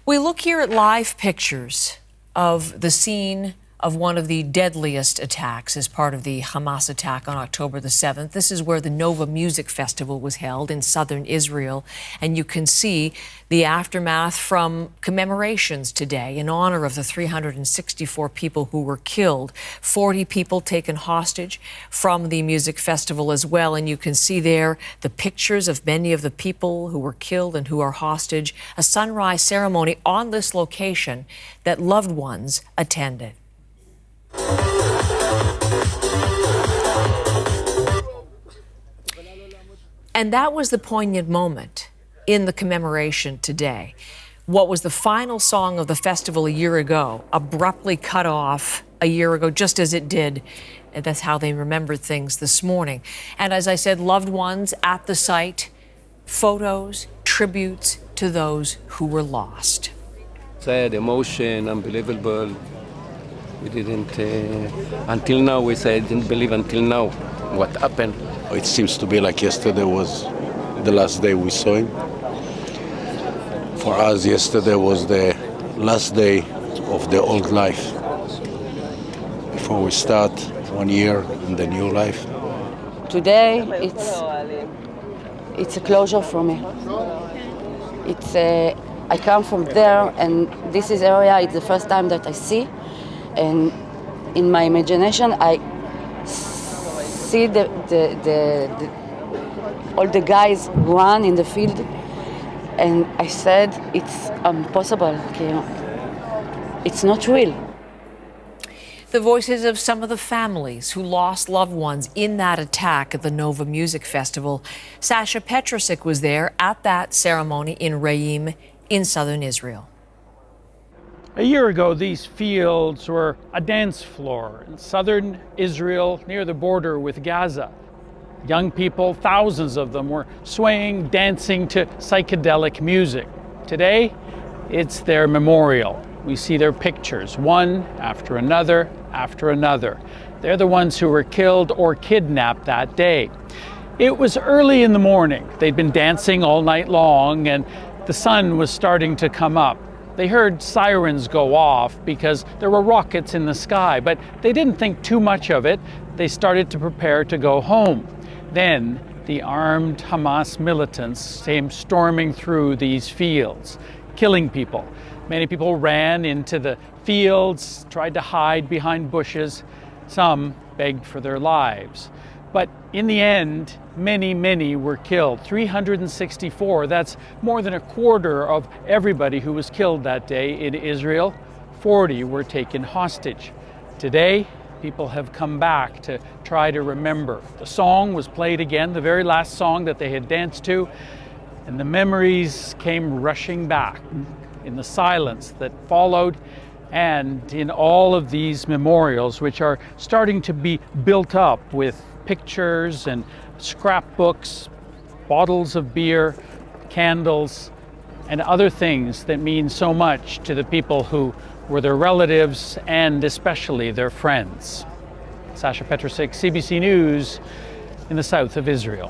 We look here at live pictures of the scene of one of the deadliest attacks as part of the Hamas attack on October the 7th. This is where the Nova Music Festival was held in southern Israel, and you can see the aftermath from commemorations today in honor of the 364 people who were killed, 40 people taken hostage from the music festival as well, and you can see there the pictures of many of the people who were killed and who are hostage, a sunrise ceremony on this location that loved ones attended. And that was the poignant moment in the commemoration today. What was the final song of the festival a year ago, abruptly cut off a year ago, just as it did. And that's how they remembered things this morning. And as I said, loved ones at the site, photos, tributes to those who were lost. Sad, emotion, unbelievable. We didn't, until now, we said, didn't believe until now what happened. It seems to be like yesterday was the last day we saw him. For us, yesterday was the last day of the old life. Before we start 1 year in the new life. Today, it's a closure for me. I come from there, and this is area. It's the first time that I see, and in my imagination, I see all the guys run in the field, and I said, it's impossible. It's not real. The voices of some of the families who lost loved ones in that attack at the Nova Music Festival. Saša Petricic was there at that ceremony in Reim in southern Israel. A year ago, these fields were a dance floor in southern Israel near the border with Gaza. Young people, thousands of them, were swaying, dancing to psychedelic music. Today, it's their memorial. We see their pictures, one after another after another. They're the ones who were killed or kidnapped that day. It was early in the morning. They'd been dancing all night long, and the sun was starting to come up. They heard sirens go off because there were rockets in the sky, but they didn't think too much of it. They started to prepare to go home. Then the armed Hamas militants came storming through these fields, killing people. Many people ran into the fields, tried to hide behind bushes. Some begged for their lives. But in the end, many were killed. 364, that's more than a quarter of everybody who was killed that day in Israel. 40 were taken hostage. Today, people have come back to try to remember. The song was played again, the very last song that they had danced to, and the memories came rushing back in the silence that followed, and in all of these memorials, which are starting to be built up with pictures and scrapbooks, bottles of beer, candles, and other things that mean so much to the people who were their relatives and especially their friends. Saša Petricic, CBC News in the south of Israel.